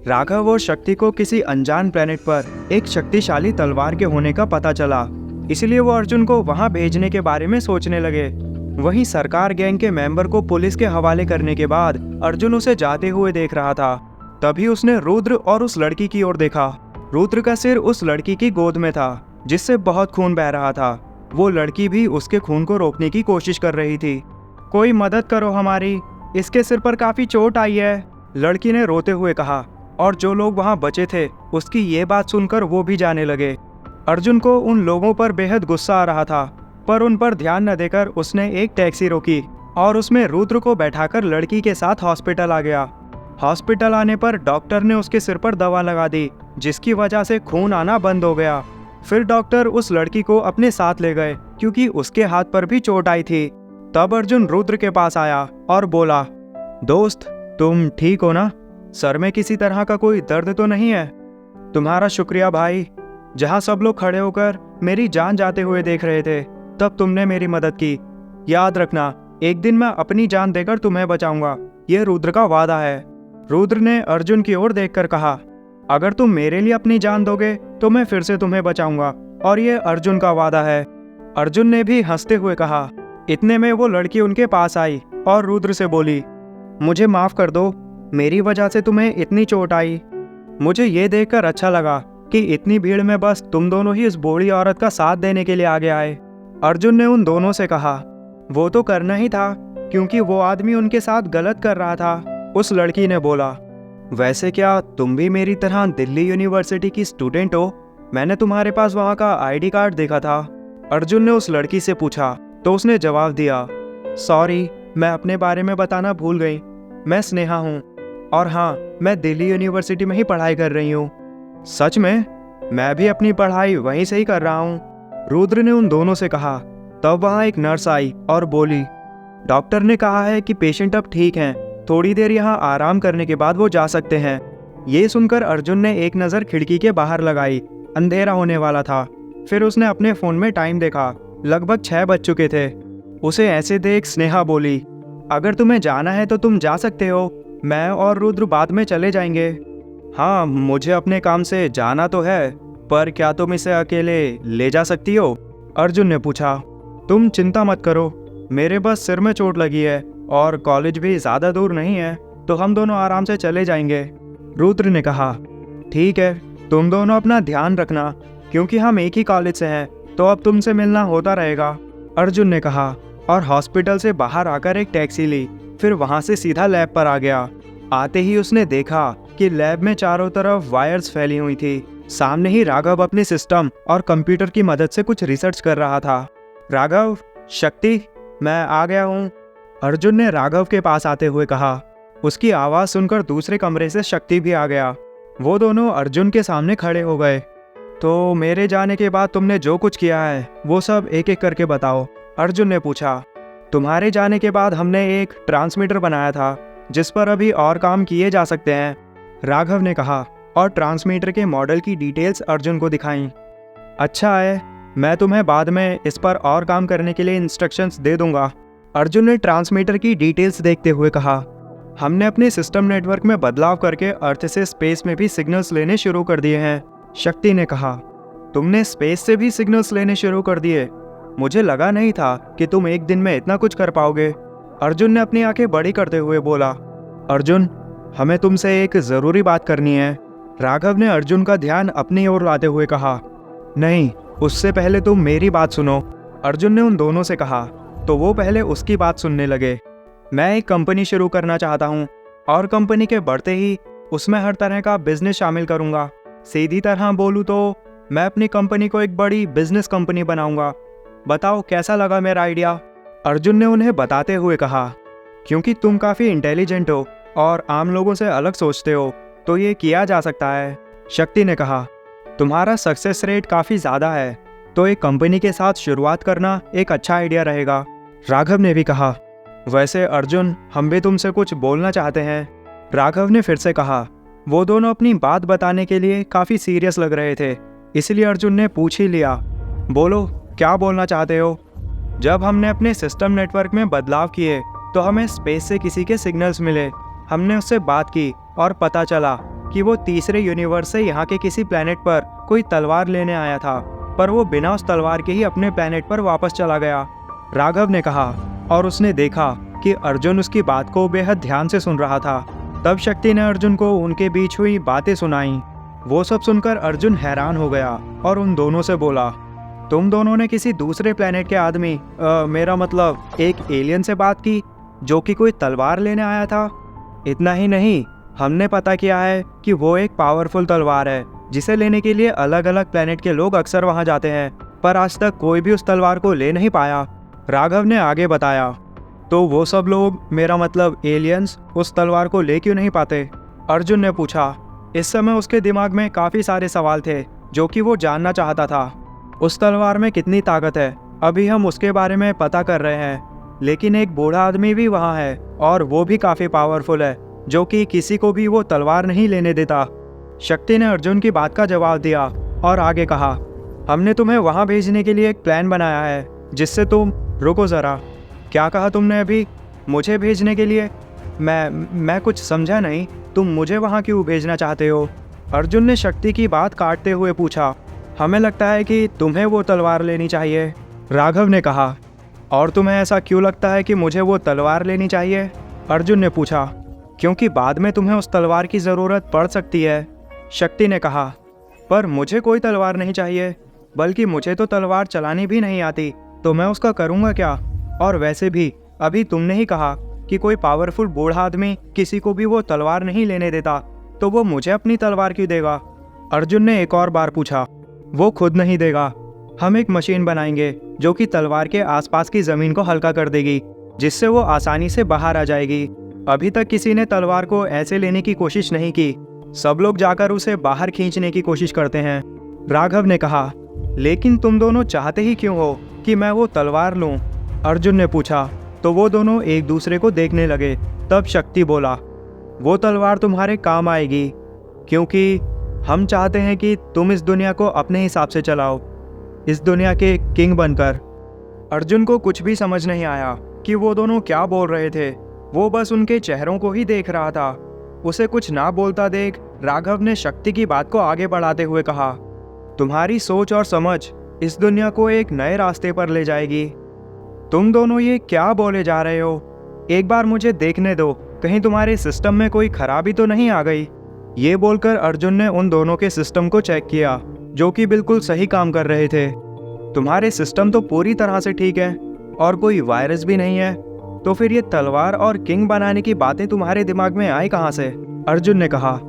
राघव और शक्ति को किसी अनजान प्लेनेट पर एक शक्तिशाली तलवार के होने का पता चला, इसलिए वो अर्जुन को वहां भेजने के बारे में सोचने लगे। वहीं सरकार गैंग के मेंबर को पुलिस के हवाले करने के बाद अर्जुन उसे जाते हुए देख रहा था। तभी उसने रुद्र और उस लड़की की ओर देखा। रुद्र का सिर उस लड़की की गोद में था, जिससे बहुत खून बह रहा था। वो लड़की भी उसके खून को रोकने की कोशिश कर रही थी। कोई मदद करो हमारी, इसके सिर पर काफी चोट आई है, लड़की ने रोते हुए कहा। और जो लोग वहां बचे थे उसकी ये बात सुनकर वो भी जाने लगे। अर्जुन को उन लोगों पर बेहद गुस्सा आ रहा था, पर उन पर ध्यान न देकर उसने एक टैक्सी रोकी और उसमें रुद्र को बैठाकर लड़की के साथ हॉस्पिटल आ गया। हॉस्पिटल आने पर डॉक्टर ने उसके सिर पर दवा लगा दी, जिसकी वजह से खून आना बंद हो गया। फिर डॉक्टर उस लड़की को अपने साथ ले गए, क्योंकि उसके हाथ पर भी चोट आई थी। तब अर्जुन रुद्र के पास आया और बोला, दोस्त तुम ठीक हो ना? सर में किसी तरह का कोई दर्द तो नहीं है? तुम्हारा शुक्रिया भाई, जहाँ सब लोग खड़े होकर मेरी जान जाते हुए देख रहे थे, तब तुमने मेरी मदद की। याद रखना, एक दिन मैं अपनी जान देकर तुम्हें बचाऊंगा, ये रुद्र का वादा है। रुद्र ने अर्जुन की ओर देखकर कहा, अगर तुम मेरे लिए अपनी जान दोगे तो मैं फिर से तुम्हें बचाऊंगा, और ये अर्जुन का वादा है। अर्जुन ने भी हंसते हुए कहा। इतने में वो लड़की उनके पास आई और रुद्र से बोली, मुझे माफ कर दो, मेरी वजह से तुम्हें इतनी चोट आई। मुझे ये देखकर अच्छा लगा कि इतनी भीड़ में बस तुम दोनों ही इस बूढ़ी औरत का साथ देने के लिए आगे आए। अर्जुन ने उन दोनों से कहा, वो तो करना ही था, क्योंकि वो आदमी उनके साथ गलत कर रहा था। उस लड़की ने बोला, वैसे क्या तुम भी मेरी तरह दिल्ली यूनिवर्सिटी की स्टूडेंट हो? मैंने तुम्हारे पास वहाँ का आईडी कार्ड देखा था। अर्जुन ने उस लड़की से पूछा तो उसने जवाब दिया, सॉरी, मैं अपने बारे में बताना भूल गई। मैं स्नेहा हूँ, और हाँ, मैं दिल्ली यूनिवर्सिटी में ही पढ़ाई कर रही हूँ। सच में? मैं भी अपनी पढ़ाई वहीं से ही कर रहा हूँ, रुद्र ने उन दोनों से कहा। तब वहाँ एक नर्स आई और बोली, डॉक्टर ने कहा है कि पेशेंट अब ठीक हैं, थोड़ी देर यहाँ आराम करने के बाद वो जा सकते हैं। ये सुनकर अर्जुन ने एक नज़र खिड़की के बाहर लगाई। अंधेरा होने वाला था। फिर उसने अपने फ़ोन में टाइम देखा, लगभग 6 बज चुके थे। उसे ऐसे देख स्नेहा बोली, अगर तुम्हें जाना है तो तुम जा सकते हो, मैं और रुद्र बाद में चले जाएंगे। हाँ, मुझे अपने काम से जाना तो है, पर क्या तुम इसे अकेले ले जा सकती हो? अर्जुन ने पूछा। तुम चिंता मत करो, मेरे बस सिर में चोट लगी है और कॉलेज भी ज़्यादा दूर नहीं है, तो हम दोनों आराम से चले जाएंगे। रुद्र ने कहा, ठीक है, तुम दोनों अपना ध्यान रखना, क्योंकि हम एक ही कॉलेज से हैं, तो अब तुमसे मिलना होता रहेगा, अर्जुन ने कहा और हॉस्पिटल से बाहर आकर एक टैक्सी ली। फिर वहां से सीधा लैब पर आ गया। आते ही उसने देखा कि लैब में चारों तरफ वायर्स फैली हुई थी। सामने ही राघव अपने सिस्टम और कंप्यूटर की मदद से कुछ रिसर्च कर रहा था। राघव, शक्ति, मैं आ गया हूँ, अर्जुन ने राघव के पास आते हुए कहा। उसकी आवाज़ सुनकर दूसरे कमरे से शक्ति भी आ गया। वो दोनों अर्जुन के सामने खड़े हो गए। तो मेरे जाने के बाद तुमने जो कुछ किया है वो सब एक एक करके बताओ, अर्जुन ने पूछा। तुम्हारे जाने के बाद हमने एक ट्रांसमीटर बनाया था, जिस पर अभी और काम किए जा सकते हैं, राघव ने कहा और ट्रांसमीटर के मॉडल की डिटेल्स अर्जुन को दिखाईं। अच्छा है, मैं तुम्हें बाद में इस पर और काम करने के लिए इंस्ट्रक्शंस दे दूंगा, अर्जुन ने ट्रांसमीटर की डिटेल्स देखते हुए कहा। हमने अपने सिस्टम नेटवर्क में बदलाव करके अर्थ से स्पेस में भी सिग्नल्स लेने शुरू कर दिए हैं, शक्ति ने कहा। तुमने स्पेस से भी सिग्नल्स लेने शुरू कर दिए? मुझे लगा नहीं था कि तुम एक दिन में इतना कुछ कर पाओगे, अर्जुन ने अपनी आंखें बड़ी करते हुए बोला। अर्जुन, हमें तुमसे एक ज़रूरी बात करनी है, राघव ने अर्जुन का ध्यान अपनी ओर लाते हुए कहा। नहीं, उससे पहले तुम मेरी बात सुनो, अर्जुन ने उन दोनों से कहा। तो वो पहले उसकी बात सुनने लगे। मैं एक कंपनी शुरू करना चाहता हूँ, और कंपनी के बढ़ते ही उसमें हर तरह का बिजनेस शामिल करूँगा। सीधी तरह बोलूँ तो मैं अपनी कंपनी को एक बड़ी बिजनेस कंपनी बनाऊँगा। बताओ कैसा लगा मेरा आइडिया, अर्जुन ने उन्हें बताते हुए कहा। क्योंकि तुम काफ़ी इंटेलिजेंट हो और आम लोगों से अलग सोचते हो, तो ये किया जा सकता है, शक्ति ने कहा। तुम्हारा सक्सेस रेट काफ़ी ज़्यादा है, तो एक कंपनी के साथ शुरुआत करना एक अच्छा आइडिया रहेगा, राघव ने भी कहा। वैसे अर्जुन, हम भी तुमसे कुछ बोलना चाहते हैं, राघव ने फिर से कहा। वो दोनों अपनी बात बताने के लिए काफ़ी सीरियस लग रहे थे, इसलिए अर्जुन ने पूछ ही लिया, बोलो क्या बोलना चाहते हो? जब हमने अपने सिस्टम नेटवर्क में बदलाव किए तो हमें स्पेस से किसी के सिग्नल्स मिले। हमने उससे बात की और पता चला कि कि वो तीसरे यूनिवर्स से यहाँ के किसी प्लेनेट पर कोई तलवार लेने आया था, पर वो बिना उस तलवार के ही अपने प्लेनेट पर वापस चला गया। राघव ने कहा, और उसने देखा कि अर्जुन उसकी बात को बेहद ध्यान से सुन रहा था। तब शक्ति ने अर्जुन को उनके बीच हुई बातें सुनाई। वो सब सुनकर अर्जुन हैरान हो गया और उन दोनों से बोला, तुम दोनों ने किसी दूसरे प्लेनेट के आदमी मेरा मतलब एक एलियन से बात की जो कि कोई तलवार लेने आया था? इतना ही नहीं, हमने पता किया है कि वो एक पावरफुल तलवार है जिसे लेने के लिए अलग अलग प्लेनेट के लोग अक्सर वहां जाते हैं, पर आज तक कोई भी उस तलवार को ले नहीं पाया। राघव ने आगे बताया, तो वो सब लोग, मेरा मतलब एलियंस, उस तलवार को ले क्यों नहीं पाते? अर्जुन ने पूछा। इस समय उसके दिमाग में काफ़ी सारे सवाल थे जो कि वो जानना चाहता था। उस तलवार में कितनी ताकत है, अभी हम उसके बारे में पता कर रहे हैं, लेकिन एक बूढ़ा आदमी भी वहाँ है और वो भी काफ़ी पावरफुल है, जो कि किसी को भी वो तलवार नहीं लेने देता। शक्ति ने अर्जुन की बात का जवाब दिया और आगे कहा, हमने तुम्हें वहाँ भेजने के लिए एक प्लान बनाया है जिससे तुम, रुको ज़रा, क्या कहा तुमने अभी? मुझे भेजने के लिए? मैं कुछ समझा नहीं, तुम मुझे वहाँ क्यों भेजना चाहते हो? अर्जुन ने शक्ति की बात काटते हुए पूछा। हमें लगता है कि तुम्हें वो तलवार लेनी चाहिए, राघव ने कहा। और तुम्हें ऐसा क्यों लगता है कि मुझे वो तलवार लेनी चाहिए? अर्जुन ने पूछा। क्योंकि बाद में तुम्हें उस तलवार की ज़रूरत पड़ सकती है, शक्ति ने कहा। पर मुझे कोई तलवार नहीं चाहिए, बल्कि मुझे तो तलवार चलानी भी नहीं आती, तो मैं उसका करूँगा क्या? और वैसे भी अभी तुमने ही कहा कि कोई पावरफुल बूढ़ा आदमी किसी को भी वो तलवार नहीं लेने देता, तो वो मुझे अपनी तलवार क्यों देगा? अर्जुन ने एक और बार पूछा। वो खुद नहीं देगा, हम एक मशीन बनाएंगे जो कि तलवार के आसपास की ज़मीन को हल्का कर देगी, जिससे वो आसानी से बाहर आ जाएगी। अभी तक किसी ने तलवार को ऐसे लेने की कोशिश नहीं की, सब लोग जाकर उसे बाहर खींचने की कोशिश करते हैं, राघव ने कहा। लेकिन तुम दोनों चाहते ही क्यों हो कि मैं वो तलवार लूं? अर्जुन ने पूछा। तो वो दोनों एक दूसरे को देखने लगे। तब शक्ति बोला, वो तलवार तुम्हारे काम आएगी, क्योंकि हम चाहते हैं कि तुम इस दुनिया को अपने हिसाब से चलाओ, इस दुनिया के किंग बनकर। अर्जुन को कुछ भी समझ नहीं आया कि वो दोनों क्या बोल रहे थे। वो बस उनके चेहरों को ही देख रहा था। उसे कुछ ना बोलता देख राघव ने शक्ति की बात को आगे बढ़ाते हुए कहा, तुम्हारी सोच और समझ इस दुनिया को एक नए रास्ते पर ले जाएगी। तुम दोनों ये क्या बोले जा रहे हो? एक बार मुझे देखने दो, कहीं तुम्हारे सिस्टम में कोई खराबी तो नहीं आ गई? ये बोलकर अर्जुन ने उन दोनों के सिस्टम को चेक किया, जो कि बिल्कुल सही काम कर रहे थे। तुम्हारे सिस्टम तो पूरी तरह से ठीक है और कोई वायरस भी नहीं है, तो फिर ये तलवार और किंग बनाने की बातें तुम्हारे दिमाग में आई कहाँ से? अर्जुन ने कहा,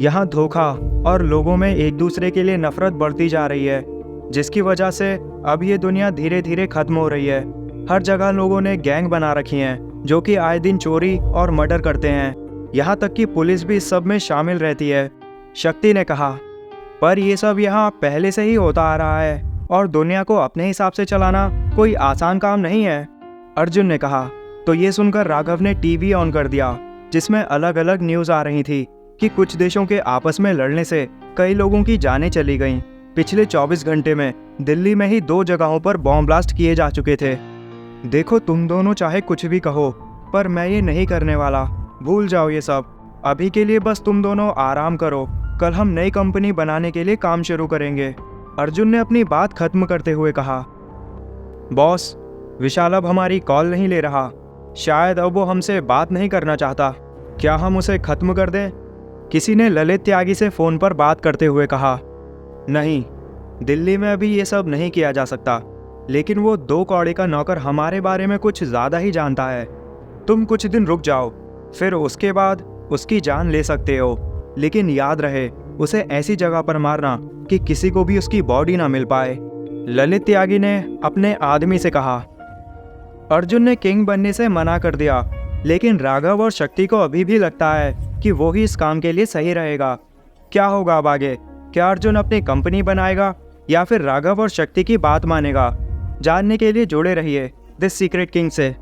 यहाँ धोखा और लोगों में एक दूसरे के लिए नफरत बढ़ती जा रही है, जिसकी वजह से अब ये दुनिया धीरे धीरे खत्म हो रही है। हर जगह लोगों ने गैंग बना रखी हैं, जो कि आए दिन चोरी और मर्डर करते हैं। यहाँ तक कि पुलिस भी इस सब में शामिल रहती है, शक्ति ने कहा। पर ये सब यहाँ पहले से ही होता आ रहा है और दुनिया को अपने हिसाब से चलाना कोई आसान काम नहीं है, अर्जुन ने कहा। तो ये सुनकर राघव ने टीवी ऑन कर दिया, जिसमें अलग अलग न्यूज़ आ रही थी कि कुछ देशों के आपस में लड़ने से कई लोगों की जानें चली गईं। पिछले 24 घंटे में दिल्ली में ही 2 जगहों पर बॉम्ब ब्लास्ट किए जा चुके थे। देखो, तुम दोनों चाहे कुछ भी कहो, पर मैं ये नहीं करने वाला। भूल जाओ ये सब। अभी के लिए बस तुम दोनों आराम करो, कल हम नई कंपनी बनाने के लिए काम शुरू करेंगे, अर्जुन ने अपनी बात खत्म करते हुए कहा। बॉस, विशाल अब हमारी कॉल नहीं ले रहा, शायद अब वो हमसे बात नहीं करना चाहता। क्या हम उसे खत्म कर दें? किसी ने ललित त्यागी से फ़ोन पर बात करते हुए कहा। नहीं, दिल्ली में अभी ये सब नहीं किया जा सकता, लेकिन वो 2 कौड़े का नौकर हमारे बारे में कुछ ज़्यादा ही जानता है। तुम कुछ दिन रुक जाओ, फिर उसके बाद उसकी जान ले सकते हो, लेकिन याद रहे उसे ऐसी जगह पर मारना कि किसी को भी उसकी बॉडी ना मिल पाए, ललित त्यागी ने अपने आदमी से कहा। अर्जुन ने किंग बनने से मना कर दिया, लेकिन राघव और शक्ति को अभी भी लगता है कि वो ही इस काम के लिए सही रहेगा। क्या होगा अब आगे? क्या अर्जुन अपनी कंपनी बनाएगा या फिर राघव और शक्ति की बात मानेगा? जानने के लिए जुड़े रहिए दिस सीक्रेट किंग से।